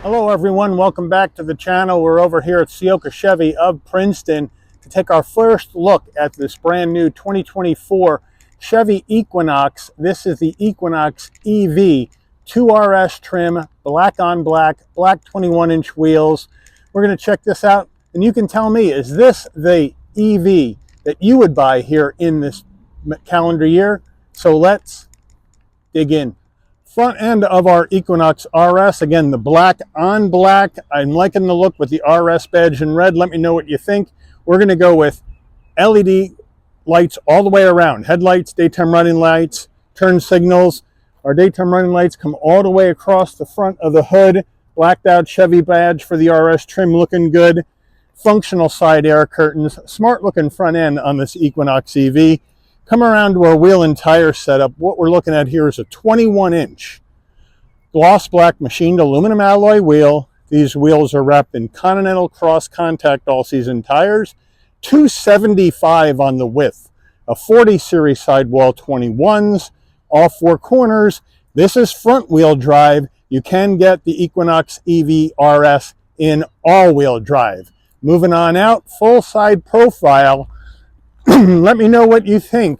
Hello everyone, welcome back to the channel. We're over here at Ciocca Chevy of Princeton to take our first look at this brand new 2024 Chevy Equinox. This is the Equinox EV, 2RS trim, black on black, black 21-inch wheels. We're going to check this out and you can tell me, is this the EV that you would buy here in this calendar year? So let's dig in. Front end of our Equinox RS, again, the black on black. I'm liking the look with the RS badge in red. Let me know what you think. We're going to go with LED lights all the way around. Headlights, daytime running lights, turn signals. Our daytime running lights come all the way across the front of the hood. Blacked out Chevy badge for the RS trim, looking good. Functional side air curtains. Smart looking front end on this Equinox EV. Come around to our wheel and tire setup. What we're looking at here is a 21-inch gloss black machined aluminum alloy wheel. These wheels are wrapped in Continental Cross Contact all-season tires. 275 on the width. A 40 series sidewall 21s. All four corners. This is front wheel drive. You can get the Equinox EV RS in all-wheel drive. Moving on out, full side profile. Let me know what you think,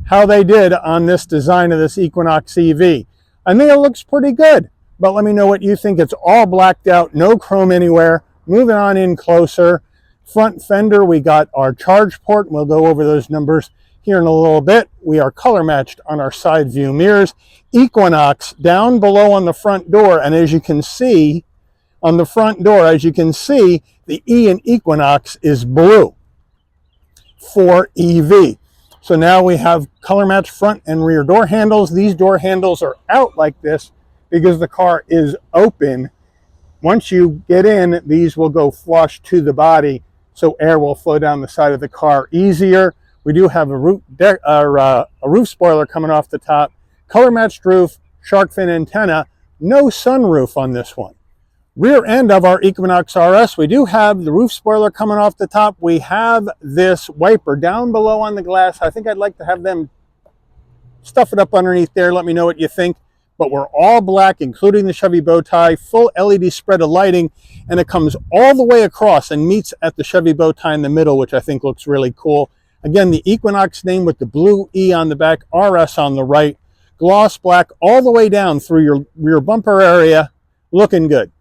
how they did on this design of this Equinox EV. I think it looks pretty good, but let me know what you think. It's all blacked out, no chrome anywhere. Moving on in closer. Front fender, we got our charge port. We'll go over those numbers here in a little bit. We are color matched on our side view mirrors. Equinox down below on the front door, and as you can see on the front door, the E in Equinox is blue for EV. So now we have color matched front and rear door handles. These door handles are out like this because the car is open. Once you get in, these will go flush to the body, so air will flow down the side of the car easier. We do have a roof spoiler coming off the top. Color matched roof, shark fin antenna, no sunroof on this one. Rear end of our Equinox RS, we do have the roof spoiler coming off the top. We have this wiper down below on the glass. I think I'd like to have them stuff it up underneath there. Let me know what you think. But we're all black, including the Chevy bow tie, full LED spread of lighting, and it comes all the way across and meets at the Chevy bow tie in the middle, which I think looks really cool. Again, the Equinox name with the blue E on the back, RS on the right, gloss black all the way down through your rear bumper area, looking good.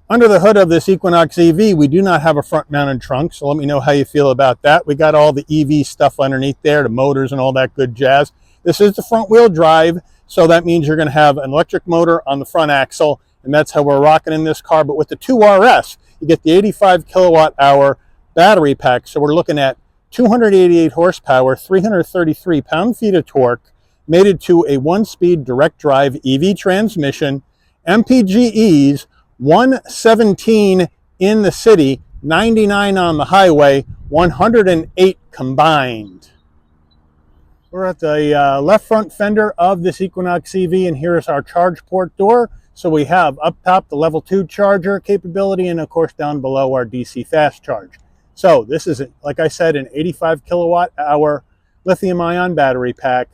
Under the hood of this Equinox EV, we do not have a front-mounted trunk, so let me know how you feel about that. We got all the EV stuff underneath there, the motors and all that good jazz. This is the front-wheel drive, so that means you're going to have an electric motor on the front axle, and that's how we're rocking in this car. But with the 2RS, you get the 85 kilowatt-hour battery pack, so we're looking at 288 horsepower, 333 pound-feet of torque, mated to a one-speed direct drive EV transmission, MPGEs, 117 in the city, 99 on the highway, 108 combined. We're at the left front fender of this Equinox EV, and here's our charge port door. So we have up top the level 2 charger capability, and of course down below our DC fast charge. So this is, like I said, an 85 kilowatt hour lithium ion battery pack.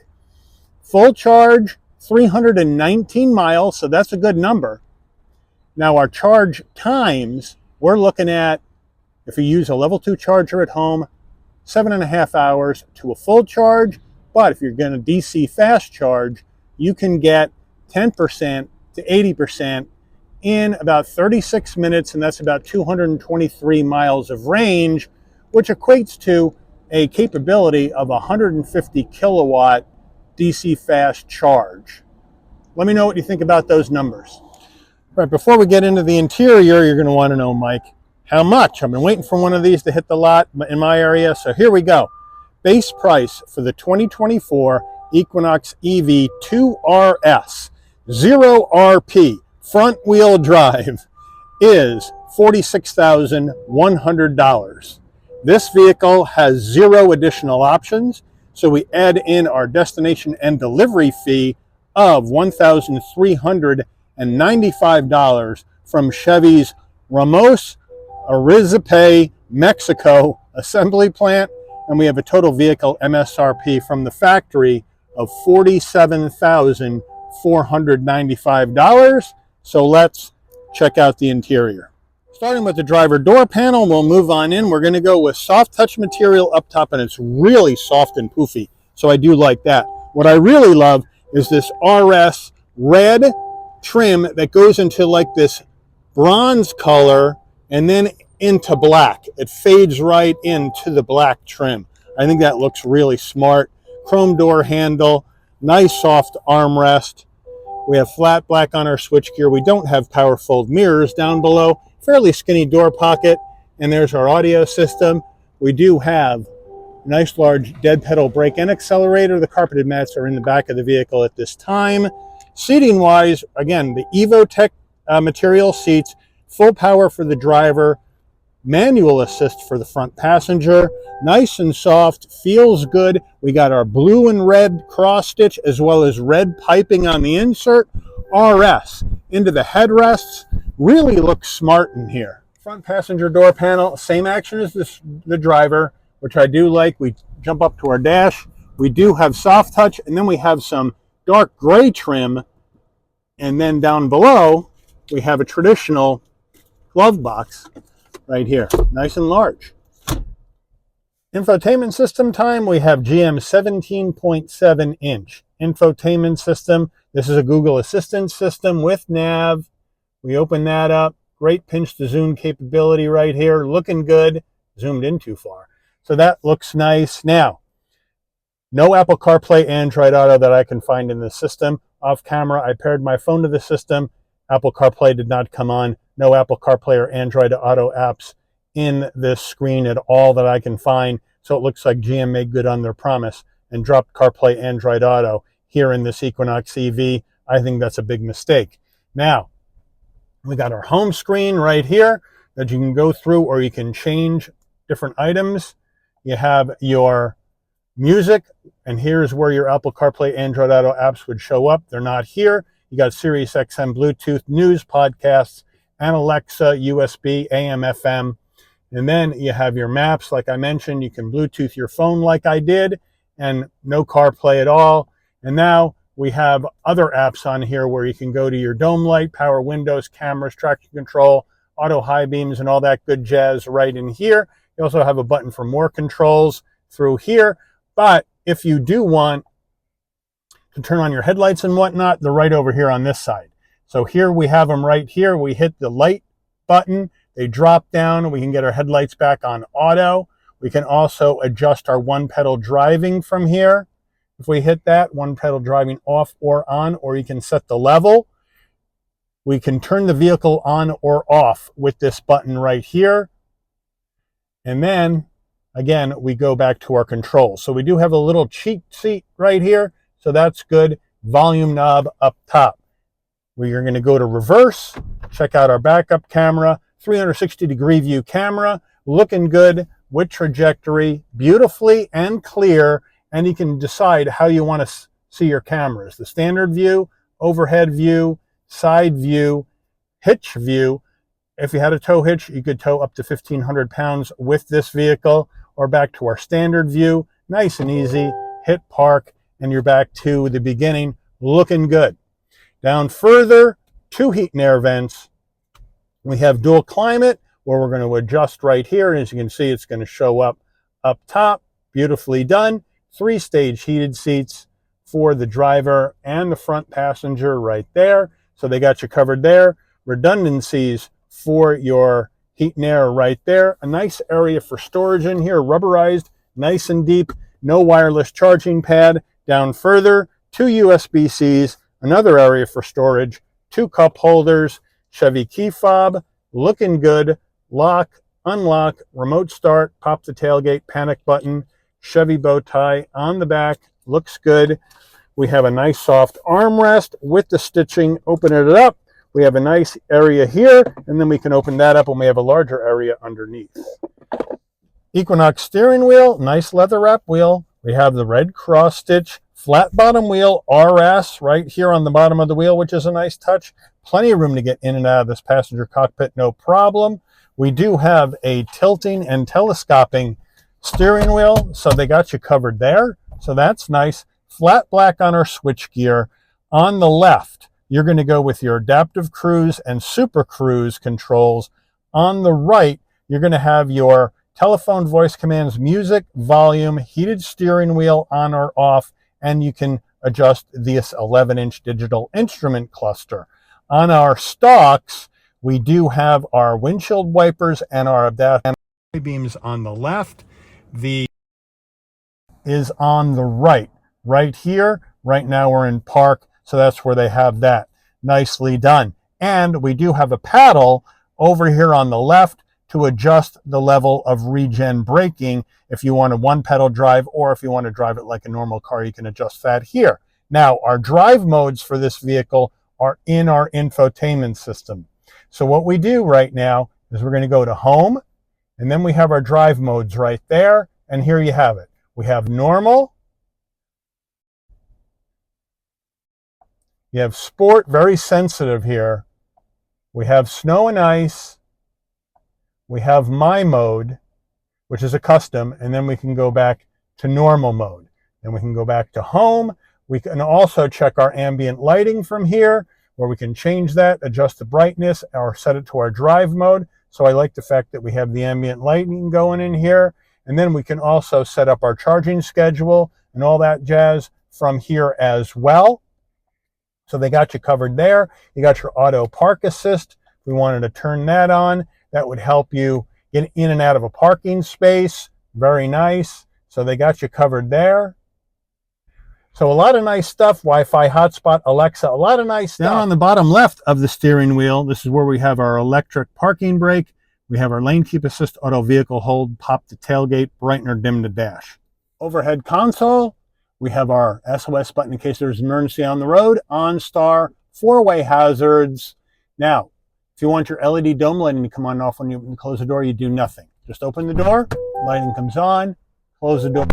Full charge, 319 miles, so that's a good number. Now our charge times, we're looking at, if you use a level 2 charger at home, 7.5 hours to a full charge. But if you're going to DC fast charge, you can get 10% to 80% in about 36 minutes, and that's about 223 miles of range, which equates to a capability of 150 kilowatt DC fast charge. Let me know what you think about those numbers. Right, before we get into the interior, you're going to want to know, Mike, how much? I've been waiting for one of these to hit the lot in my area, so here we go. Base price for the 2024 Equinox EV 2RS, 0 RP, front wheel drive, is $46,100. This vehicle has 0 additional options, so we add in our destination and delivery fee of $1,395 from Chevy's Ramos Arizpe, Mexico assembly plant, and we have a total vehicle MSRP from the factory of $47,495. So let's check out the interior. Starting with the driver door panel, we'll move on in. We're going to go with soft touch material up top, and it's really soft and poofy, so I do like that. What I really love is this RS red trim that goes into like this bronze color and then into black. It fades right into the black trim. I think that looks really smart. Chrome door handle, nice soft armrest. We have flat black on our switchgear. We don't have power fold mirrors down below. Fairly skinny door pocket. And there's our audio system. We do have a nice large dead pedal brake and accelerator. The carpeted mats are in the back of the vehicle at this time. Seating wise, again, the EvoTech material seats, full power for the driver, manual assist for the front passenger, nice and soft, feels good. We got our blue and red cross stitch as well as red piping on the insert. RS into the headrests, really looks smart in here. Front passenger door panel, same action as the driver, which I do like. We jump up to our dash. We do have soft touch, and then we have some dark gray trim, and then down below we have a traditional glove box right here, nice and large. Infotainment system time, we have GM 17.7 inch infotainment system. This is a Google Assistant system with nav. We open that up, great pinch to zoom capability right here, looking good. Zoomed in too far. So that looks nice. Now, no Apple CarPlay, Android Auto that I can find in the system. Off camera, I paired my phone to the system. Apple CarPlay did not come on. No Apple CarPlay or Android Auto apps in this screen at all that I can find. So it looks like GM made good on their promise and dropped CarPlay, Android Auto here in this Equinox EV. I think that's a big mistake. Now, we got our home screen right here that you can go through, or you can change different items. You have your music, and here's where your Apple CarPlay, Android Auto apps would show up. They're not here. You got Sirius XM, Bluetooth, news, podcasts, and Alexa, USB, AM, FM. And then you have your maps. Like I mentioned, you can Bluetooth your phone like I did, and no CarPlay at all. And now we have other apps on here where you can go to your dome light, power windows, cameras, traction control, auto high beams, and all that good jazz right in here. You also have a button for more controls through here. But if you do want to turn on your headlights and whatnot, they're right over here on this side. So here we have them right here. We hit the light button, they drop down, we can get our headlights back on auto. We can also adjust our one pedal driving from here. If we hit that, one pedal driving off or on, or you can set the level. We can turn the vehicle on or off with this button right here. And then, again, we go back to our controls. So we do have a little cheat seat right here. So that's good. Volume knob up top. We are going to go to reverse, check out our backup camera, 360-degree view camera, looking good with trajectory, beautifully and clear, and you can decide how you want to see your cameras. The standard view, overhead view, side view, hitch view. If you had a tow hitch, you could tow up to 1,500 pounds with this vehicle, or back to our standard view, nice and easy, hit park, and you're back to the beginning, looking good. Down further, 2 heat and air vents. We have dual climate, where we're going to adjust right here. And as you can see, it's going to show up top. Beautifully done. 3-stage heated seats for the driver and the front passenger right there. So they got you covered there. Redundancies for your heat and air right there. A nice area for storage in here, rubberized, nice and deep. No wireless charging pad. Down further, 2 USB-Cs. Another area for storage, 2 cup holders, Chevy key fob, looking good, lock, unlock, remote start, pop the tailgate, panic button, Chevy bow tie on the back, looks good. We have a nice soft armrest with the stitching, open it up. We have a nice area here, and then we can open that up and we have a larger area underneath. Equinox steering wheel, nice leather wrap wheel. We have the red cross stitch, flat bottom wheel, RS right here on the bottom of the wheel, which is a nice touch. Plenty of room to get in and out of this passenger cockpit, no problem. We do have a tilting and telescoping steering wheel, so they got you covered there. So that's nice. Flat black on our switchgear. On the left, you're going to go with your adaptive cruise and super cruise controls. On the right, you're going to have your telephone voice commands, music, volume, heated steering wheel on or off, and you can adjust this 11-inch digital instrument cluster. On our stalks, we do have our windshield wipers and our adaptive beams on the left. The is on the right here. Right now we're in park, so that's where they have that. Nicely done. And we do have a paddle over here on the left to adjust the level of regen braking. If you want a one pedal drive, or if you want to drive it like a normal car, you can adjust that here. Now, our drive modes for this vehicle are in our infotainment system. So what we do right now is we're going to go to home, and then we have our drive modes right there, and here you have it. We have normal, you have sport, very sensitive here, we have snow and ice, we have my mode, which is a custom, and then we can go back to normal mode. Then we can go back to home. We can also check our ambient lighting from here, where we can change that, adjust the brightness, or set it to our drive mode. So I like the fact that we have the ambient lighting going in here. And then we can also set up our charging schedule and all that jazz from here as well. So they got you covered there. You got your auto park assist. If we wanted to turn that on, that would help you get in and out of a parking space. Very nice. So they got you covered there. So a lot of nice stuff. Wi-Fi hotspot, Alexa, a lot of nice stuff. Down on the bottom left of the steering wheel, this is where we have our electric parking brake. We have our lane keep assist, auto vehicle hold, pop the tailgate, brighten or dim the dash. Overhead console, we have our SOS button in case there's an emergency on the road, OnStar, four-way hazards. Now, if you want your LED dome lighting to come on and off when you close the door, you do nothing. Just open the door, lighting comes on, close the door,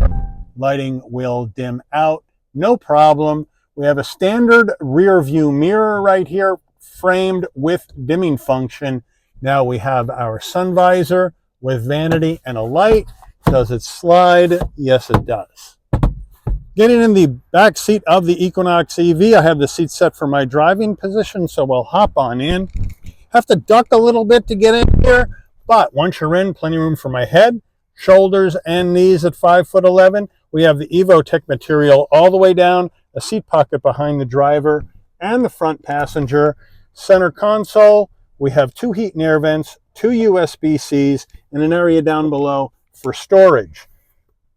lighting will dim out, no problem. We have a standard rear view mirror right here, framed with dimming function. Now we have our sun visor with vanity and a light. Does it slide? Yes, it does. Getting in the back seat of the Equinox EV, I have the seat set for my driving position, so we'll hop on in. Have to duck a little bit to get in here, but once you're in, plenty of room for my head, shoulders, and knees at 5'11". We have the EvoTech material all the way down, a seat pocket behind the driver and the front passenger. Center console, we have 2 heat and air vents, 2 USB-Cs, and an area down below for storage.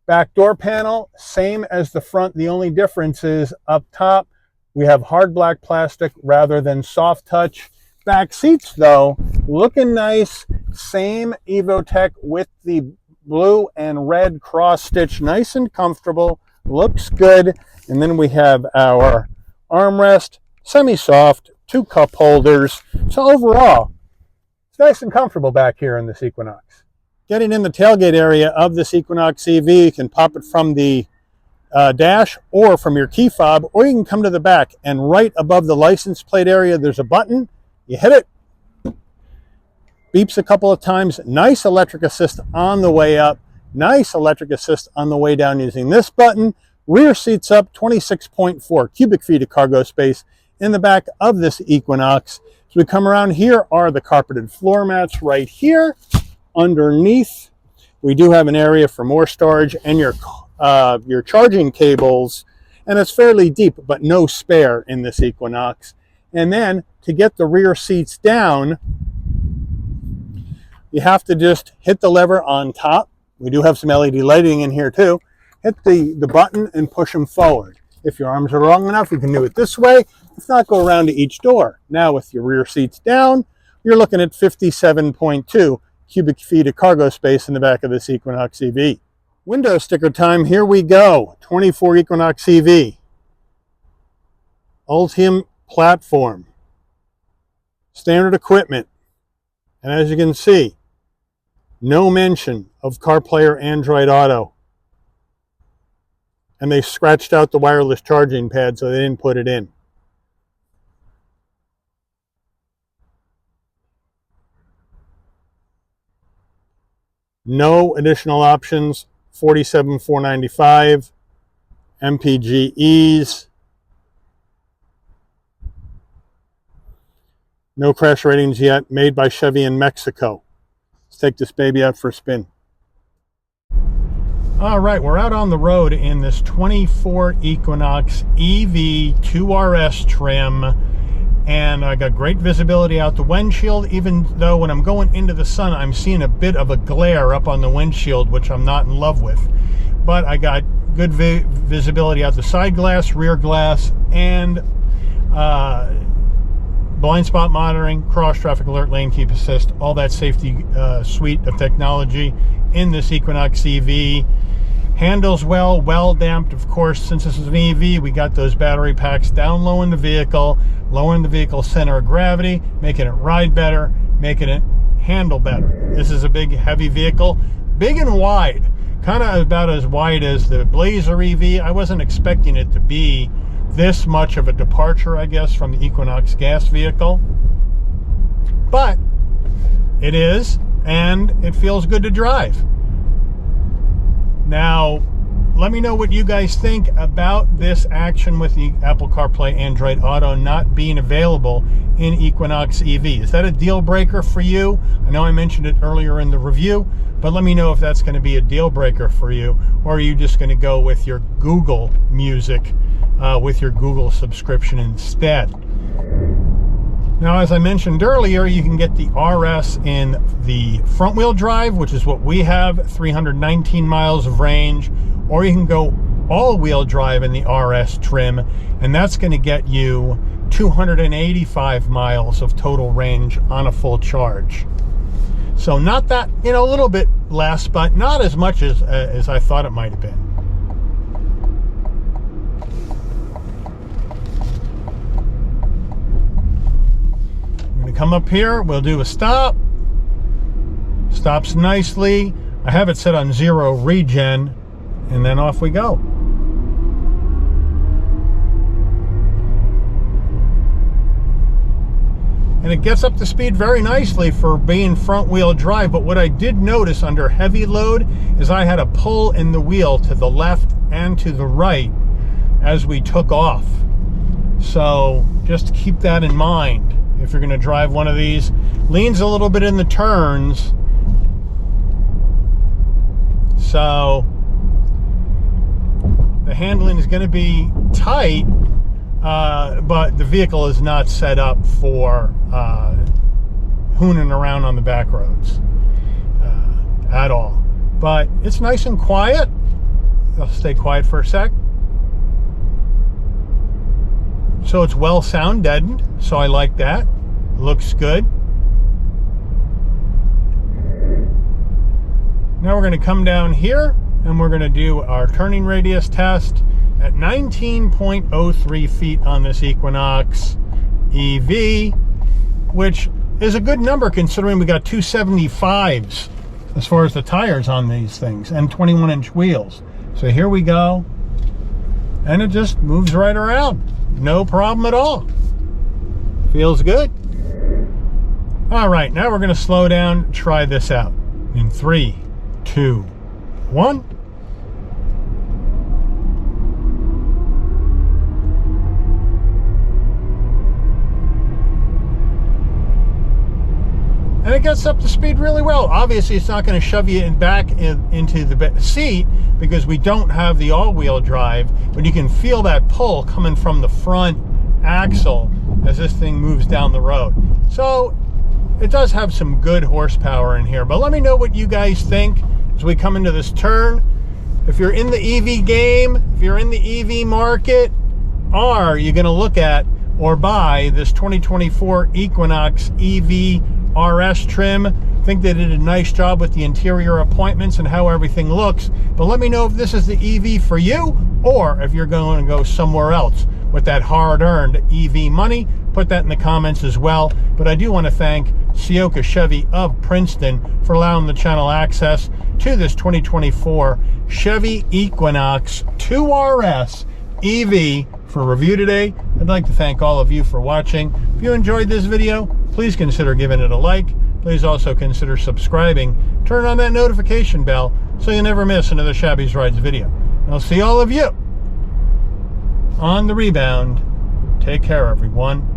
Back door panel, same as the front. The only difference is up top, we have hard black plastic rather than soft touch. Back seats, though, looking nice. Same EvoTech with the blue and red cross stitch, nice and comfortable, looks good. And then we have our armrest, semi-soft, 2 cup holders. So overall, it's nice and comfortable back here in this Equinox. Getting in the tailgate area of this Equinox EV, you can pop it from the dash or from your key fob, or you can come to the back, and right above the license plate area, there's a button. You hit it, beeps a couple of times. Nice electric assist on the way up, nice electric assist on the way down using this button. Rear seats up, 26.4 cubic feet of cargo space in the back of this Equinox. As we come around, here are the carpeted floor mats right here. Underneath, we do have an area for more storage and your charging cables, and it's fairly deep, but no spare in this Equinox. And then to get the rear seats down, you have to just hit the lever on top. We do have some LED lighting in here too. Hit the button and push them forward. If your arms are long enough, you can do it this way. If not, go around to each door. Now with your rear seats down, you're looking at 57.2 cubic feet of cargo space in the back of this Equinox EV. Window sticker time, here we go. 24 Equinox EV. Ultium platform. Standard equipment. And as you can see, no mention of CarPlay or Android Auto. And they scratched out the wireless charging pad, so they didn't put it in. No additional options. $47,495. MPGEs. No crash ratings yet. Made by Chevy in Mexico. Let's take this baby out for a spin. All right, we're out on the road in this 24 Equinox EV 2RS trim. And I got great visibility out the windshield, even though when I'm going into the sun, I'm seeing a bit of a glare up on the windshield, which I'm not in love with. But I got good visibility out the side glass, rear glass, and blind spot monitoring, cross traffic alert, lane keep assist, all that safety suite of technology in this Equinox EV. Handles well, well damped. Of course, since this is an EV, we got those battery packs down low in the vehicle, lowering the vehicle center of gravity, making it ride better, making it handle better. This is a big, heavy vehicle, big and wide, kind of about as wide as the Blazer EV. I wasn't expecting it to be this much of a departure, I guess, from the Equinox gas vehicle, but it is, and it feels good to drive. Now, let me know what you guys think about this action with the Apple CarPlay Android Auto not being available in Equinox EV. Is that a deal breaker for you? I know I mentioned it earlier in the review, but let me know if that's going to be a deal breaker for you, or are you just going to go with your Google Music, with your Google subscription instead? Now, as I mentioned earlier, you can get the RS in the front-wheel drive, which is what we have, 319 miles of range, or you can go all-wheel drive in the RS trim, and that's going to get you 285 miles of total range on a full charge. So not that, a little bit less, but not as much as I thought it might have been. Come up here, we'll do a stop. Stops nicely. I have it set on 0 regen, and then off we go. And it gets up to speed very nicely for being front wheel drive, but what I did notice under heavy load is I had a pull in the wheel to the left and to the right as we took off. So just keep that in mind. If you're going to drive one of these, leans a little bit in the turns, so the handling is going to be tight, but the vehicle is not set up for hooning around on the back roads at all. But it's nice and quiet. I'll stay quiet for a sec. So it's well sound deadened, so I like that. Looks good. Now we're going to come down here and we're going to do our turning radius test at 19.03 feet on this Equinox EV, which is a good number considering we got 275s as far as the tires on these things and 21-inch wheels. So here we go, and it just moves right around. No problem at all. Feels good. All right, now we're going to slow down, try this out in 3, 2, 1. And it gets up to speed really well. Obviously, it's not going to shove you into the seat because we don't have the all-wheel drive, but you can feel that pull coming from the front axle as this thing moves down the road. So it does have some good horsepower in here, but let me know what you guys think as we come into this turn. If you're in the EV game, if you're in the EV market, are you going to look at or buy this 2024 Equinox EV RS trim? I think they did a nice job with the interior appointments and how everything looks, but let me know if this is the EV for you, or if you're going to go somewhere else with that hard-earned EV money. Put that in the comments as well. But I do want to thank Ciocca Chevy of Princeton for allowing the channel access to this 2024 Chevy Equinox 2RS EV for review today. I'd like to thank all of you for watching. If you enjoyed this video, please consider giving it a like. Please also consider subscribing. Turn on that notification bell so you never miss another Shabby's Rides video. And I'll see all of you on the rebound. Take care, everyone.